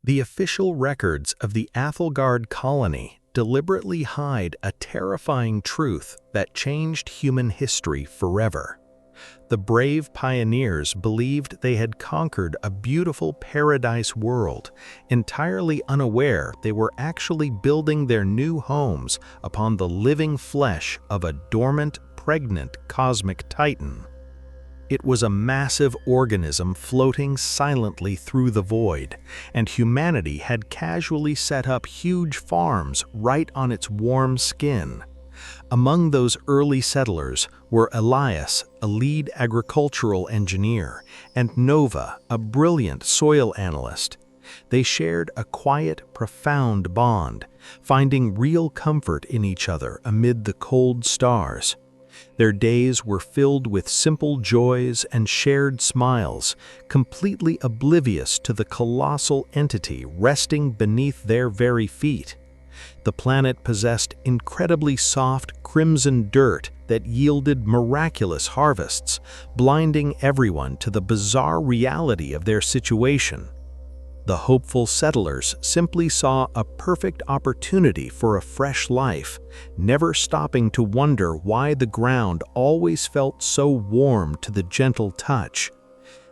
The official records of the Athelgard colony deliberately hide a terrifying truth that changed human history forever. The brave pioneers believed they had conquered a beautiful paradise world, entirely unaware they were actually building their new homes upon the living flesh of a dormant, pregnant cosmic titan. It was a massive organism floating silently through the void, and humanity had casually set up huge farms right on its warm skin. Among those early settlers were Elias, a lead agricultural engineer, and Nova, a brilliant soil analyst. They shared a quiet, profound bond, finding real comfort in each other amid the cold stars. Their days were filled with simple joys and shared smiles, completely oblivious to the colossal entity resting beneath their very feet. The planet possessed incredibly soft crimson dirt that yielded miraculous harvests, blinding everyone to the bizarre reality of their situation. The hopeful settlers simply saw a perfect opportunity for a fresh life, never stopping to wonder why the ground always felt so warm to the gentle touch.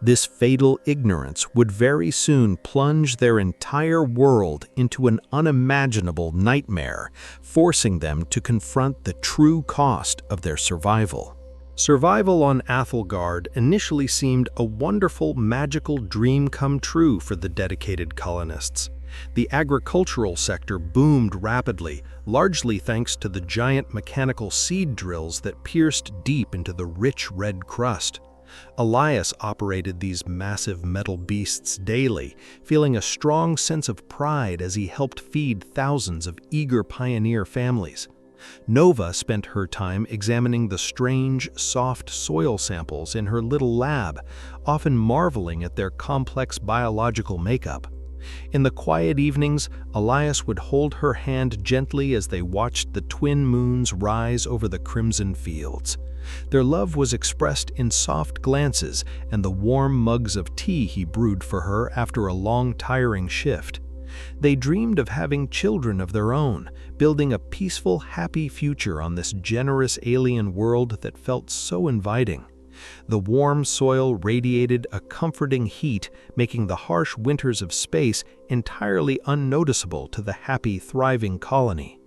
This fatal ignorance would very soon plunge their entire world into an unimaginable nightmare, forcing them to confront the true cost of their survival. Survival on Athelgard initially seemed a wonderful, magical dream come true for the dedicated colonists. The agricultural sector boomed rapidly, largely thanks to the giant mechanical seed drills that pierced deep into the rich red crust. Elias operated these massive metal beasts daily, feeling a strong sense of pride as he helped feed thousands of eager pioneer families. Nova spent her time examining the strange, soft soil samples in her little lab, often marveling at their complex biological makeup. In the quiet evenings, Elias would hold her hand gently as they watched the twin moons rise over the crimson fields. Their love was expressed in soft glances and the warm mugs of tea he brewed for her after a long, tiring shift. They dreamed of having children of their own, building a peaceful, happy future on this generous alien world that felt so inviting. The warm soil radiated a comforting heat, making the harsh winters of space entirely unnoticeable to the happy, thriving colony.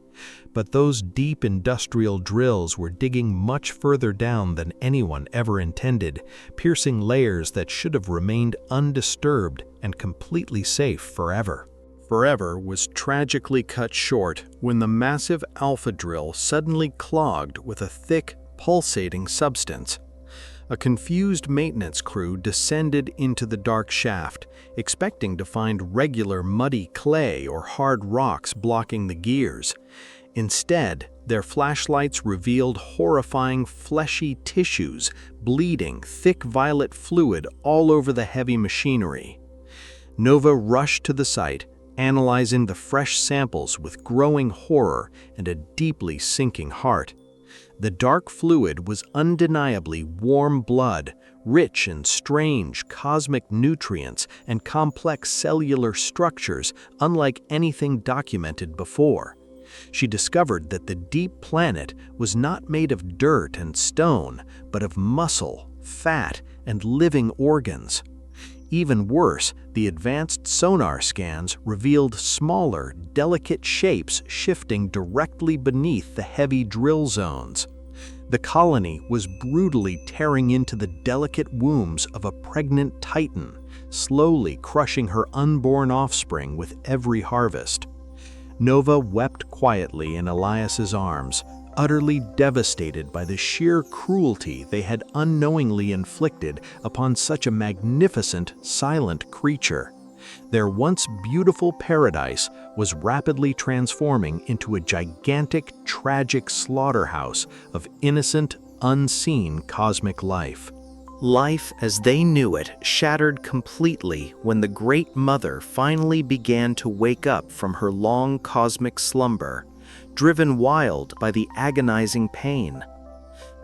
But those deep industrial drills were digging much further down than anyone ever intended, piercing layers that should have remained undisturbed and completely safe forever. Forever was tragically cut short when the massive alpha drill suddenly clogged with a thick, pulsating substance. A confused maintenance crew descended into the dark shaft, expecting to find regular muddy clay or hard rocks blocking the gears. Instead, their flashlights revealed horrifying fleshy tissues, bleeding thick violet fluid all over the heavy machinery. Nova rushed to the site, analyzing the fresh samples with growing horror and a deeply sinking heart. The dark fluid was undeniably warm blood, rich in strange cosmic nutrients and complex cellular structures unlike anything documented before. She discovered that the deep planet was not made of dirt and stone, but of muscle, fat, and living organs. Even worse, the advanced sonar scans revealed smaller, delicate shapes shifting directly beneath the heavy drill zones. The colony was brutally tearing into the delicate wombs of a pregnant titan, slowly crushing her unborn offspring with every harvest. Nova wept quietly in Elias's arms, utterly devastated by the sheer cruelty they had unknowingly inflicted upon such a magnificent, silent creature. Their once beautiful paradise was rapidly transforming into a gigantic, tragic slaughterhouse of innocent, unseen cosmic life. Life as they knew it shattered completely when the Great Mother finally began to wake up from her long cosmic slumber, driven wild by the agonizing pain.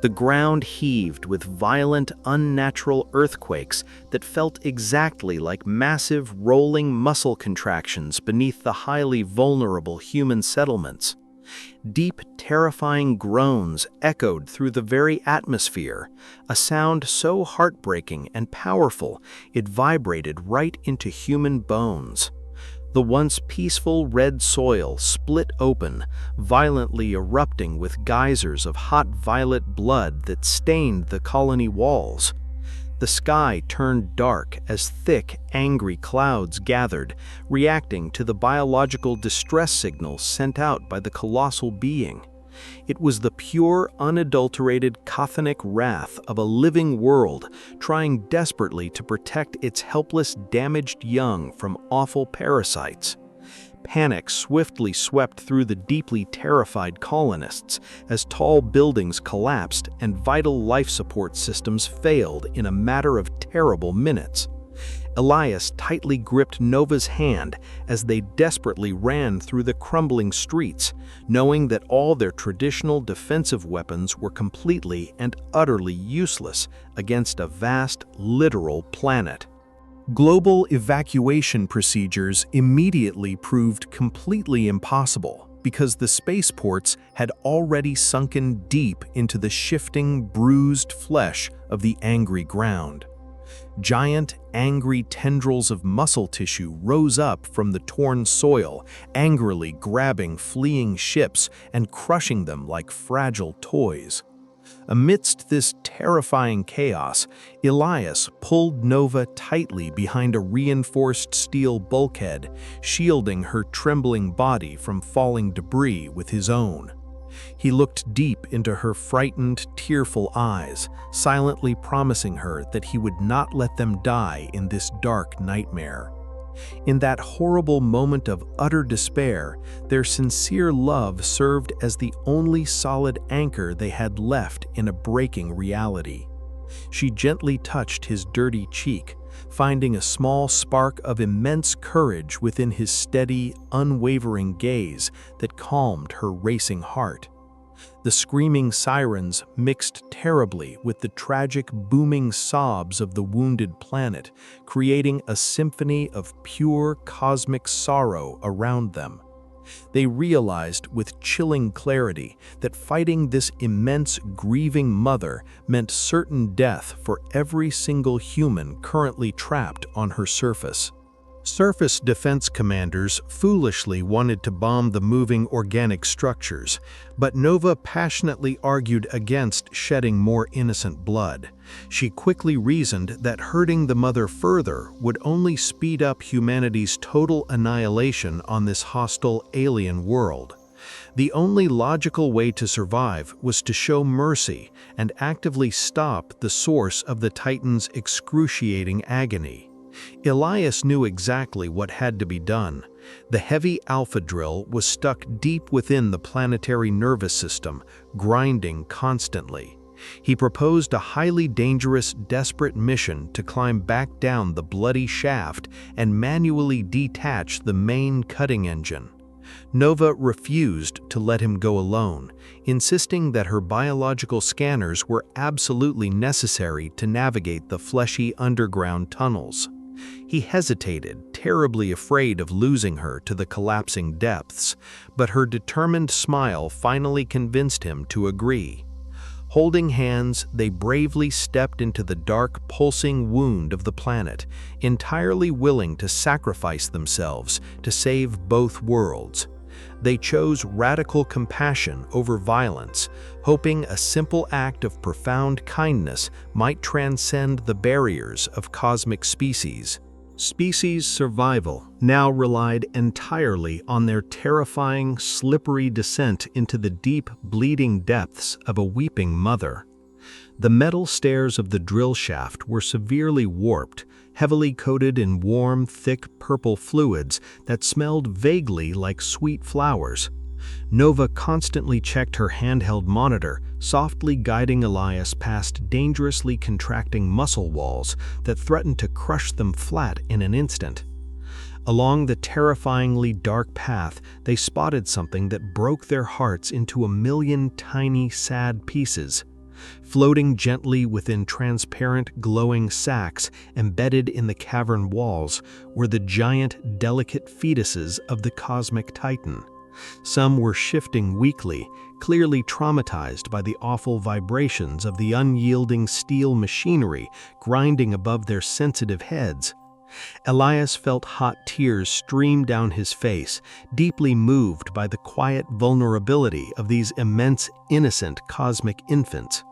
The ground heaved with violent, unnatural earthquakes that felt exactly like massive rolling muscle contractions beneath the highly vulnerable human settlements. Deep, terrifying groans echoed through the very atmosphere, a sound so heartbreaking and powerful it vibrated right into human bones. The once peaceful red soil split open, violently erupting with geysers of hot violet blood that stained the colony walls. The sky turned dark as thick, angry clouds gathered, reacting to the biological distress signals sent out by the colossal being. It was the pure, unadulterated chthonic wrath of a living world trying desperately to protect its helpless, damaged young from awful parasites. Panic swiftly swept through the deeply terrified colonists as tall buildings collapsed and vital life support systems failed in a matter of terrible minutes. Elias tightly gripped Nova's hand as they desperately ran through the crumbling streets, knowing that all their traditional defensive weapons were completely and utterly useless against a vast, literal planet. Global evacuation procedures immediately proved completely impossible because the spaceports had already sunken deep into the shifting, bruised flesh of the angry ground. Giant, angry tendrils of muscle tissue rose up from the torn soil, angrily grabbing fleeing ships and crushing them like fragile toys. Amidst this terrifying chaos, Elias pulled Nova tightly behind a reinforced steel bulkhead, shielding her trembling body from falling debris with his own. He looked deep into her frightened, tearful eyes, silently promising her that he would not let them die in this dark nightmare. In that horrible moment of utter despair, their sincere love served as the only solid anchor they had left in a breaking reality. She gently touched his dirty cheek, finding a small spark of immense courage within his steady, unwavering gaze that calmed her racing heart. The screaming sirens mixed terribly with the tragic, booming sobs of the wounded planet, creating a symphony of pure cosmic sorrow around them. They realized with chilling clarity that fighting this immense, grieving mother meant certain death for every single human currently trapped on her surface. Surface defense commanders foolishly wanted to bomb the moving organic structures, but Nova passionately argued against shedding more innocent blood. She quickly reasoned that hurting the mother further would only speed up humanity's total annihilation on this hostile alien world. The only logical way to survive was to show mercy and actively stop the source of the Titan's excruciating agony. Elias knew exactly what had to be done. The heavy alpha drill was stuck deep within the planetary nervous system, grinding constantly. He proposed a highly dangerous, desperate mission to climb back down the bloody shaft and manually detach the main cutting engine. Nova refused to let him go alone, insisting that her biological scanners were absolutely necessary to navigate the fleshy underground tunnels. He hesitated, terribly afraid of losing her to the collapsing depths, but her determined smile finally convinced him to agree. Holding hands, they bravely stepped into the dark, pulsing wound of the planet, entirely willing to sacrifice themselves to save both worlds. They chose radical compassion over violence, hoping a simple act of profound kindness might transcend the barriers of cosmic species. Species survival now relied entirely on their terrifying, slippery descent into the deep, bleeding depths of a weeping mother. The metal stairs of the drill shaft were severely warped, heavily coated in warm, thick purple fluids that smelled vaguely like sweet flowers. Nova constantly checked her handheld monitor, softly guiding Elias past dangerously contracting muscle walls that threatened to crush them flat in an instant. Along the terrifyingly dark path, they spotted something that broke their hearts into a million tiny, sad pieces. Floating gently within transparent, glowing sacs embedded in the cavern walls were the giant, delicate fetuses of the cosmic titan. Some were shifting weakly, clearly traumatized by the awful vibrations of the unyielding steel machinery grinding above their sensitive heads. Elias felt hot tears stream down his face, deeply moved by the quiet vulnerability of these immense, innocent cosmic infants.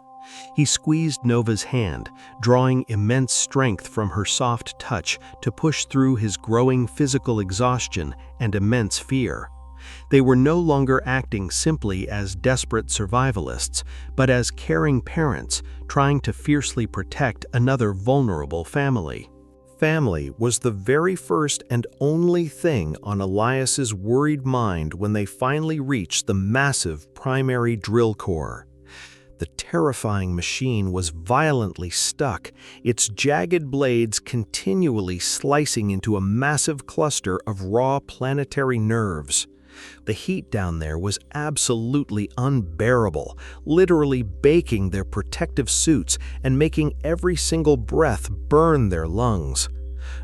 He squeezed Nova's hand, drawing immense strength from her soft touch to push through his growing physical exhaustion and immense fear. They were no longer acting simply as desperate survivalists, but as caring parents trying to fiercely protect another vulnerable family. Family was the very first and only thing on Elias's worried mind when they finally reached the massive primary drill core. The terrifying machine was violently stuck, its jagged blades continually slicing into a massive cluster of raw planetary nerves. The heat down there was absolutely unbearable, literally baking their protective suits and making every single breath burn their lungs.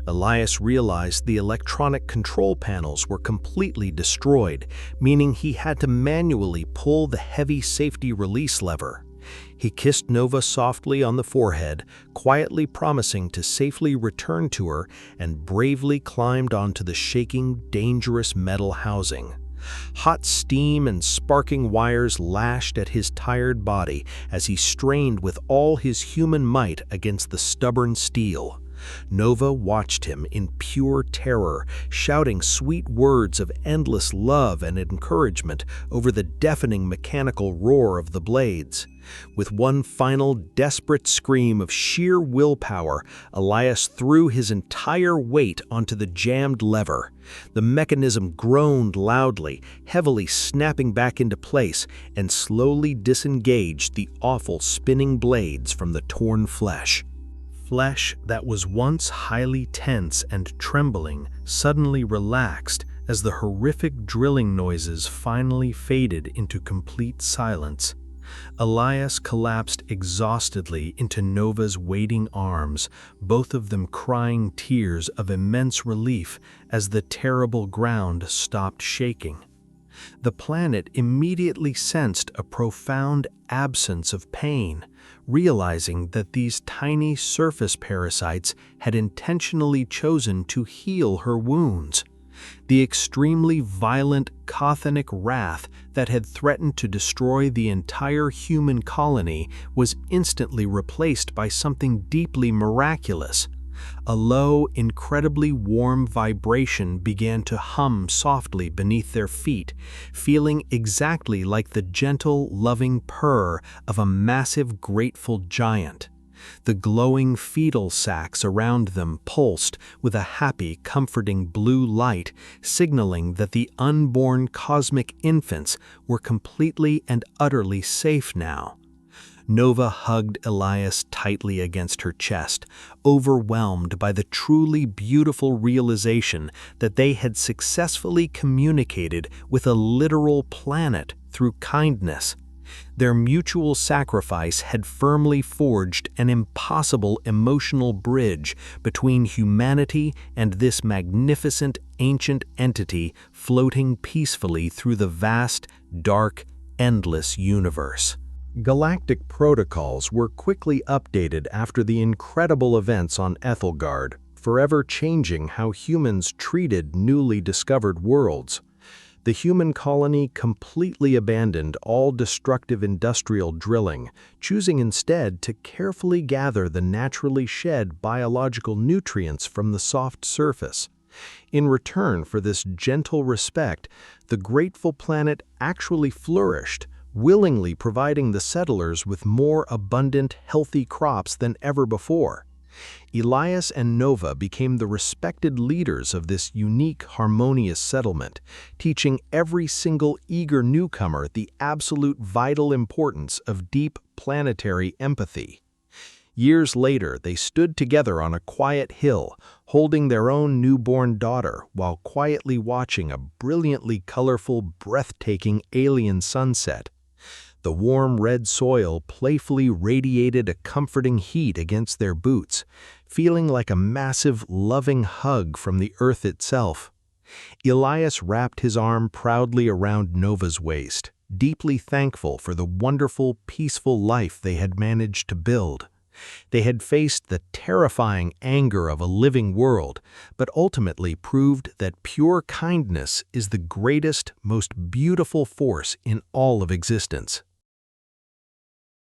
Elias realized the electronic control panels were completely destroyed, meaning he had to manually pull the heavy safety release lever. He kissed Nova softly on the forehead, quietly promising to safely return to her, and bravely climbed onto the shaking, dangerous metal housing. Hot steam and sparking wires lashed at his tired body as he strained with all his human might against the stubborn steel. Nova watched him in pure terror, shouting sweet words of endless love and encouragement over the deafening mechanical roar of the blades. With one final desperate scream of sheer willpower, Elias threw his entire weight onto the jammed lever. The mechanism groaned loudly, heavily snapping back into place, and slowly disengaged the awful spinning blades from the torn flesh. Flesh that was once highly tense and trembling suddenly relaxed as the horrific drilling noises finally faded into complete silence. Elias collapsed exhaustedly into Nova's waiting arms, both of them crying tears of immense relief as the terrible ground stopped shaking. The planet immediately sensed a profound absence of pain, realizing that these tiny surface parasites had intentionally chosen to heal her wounds. The extremely violent chthonic wrath that had threatened to destroy the entire human colony was instantly replaced by something deeply miraculous. A low, incredibly warm vibration began to hum softly beneath their feet, feeling exactly like the gentle, loving purr of a massive, grateful giant. The glowing fetal sacs around them pulsed with a happy, comforting blue light, signaling that the unborn cosmic infants were completely and utterly safe now. Nova hugged Elias tightly against her chest, overwhelmed by the truly beautiful realization that they had successfully communicated with a literal planet through kindness. Their mutual sacrifice had firmly forged an impossible emotional bridge between humanity and this magnificent ancient entity floating peacefully through the vast, dark, endless universe. Galactic protocols were quickly updated after the incredible events on Ethelgard, forever changing how humans treated newly discovered worlds. The human colony completely abandoned all destructive industrial drilling, choosing instead to carefully gather the naturally shed biological nutrients from the soft surface. In return for this gentle respect, the grateful planet actually flourished, willingly providing the settlers with more abundant, healthy crops than ever before. Elias and Nova became the respected leaders of this unique, harmonious settlement, teaching every single eager newcomer the absolute vital importance of deep planetary empathy. Years later, they stood together on a quiet hill, holding their own newborn daughter while quietly watching a brilliantly colorful, breathtaking alien sunset. The warm red soil playfully radiated a comforting heat against their boots, feeling like a massive, loving hug from the earth itself. Elias wrapped his arm proudly around Nova's waist, deeply thankful for the wonderful, peaceful life they had managed to build. They had faced the terrifying anger of a living world, but ultimately proved that pure kindness is the greatest, most beautiful force in all of existence.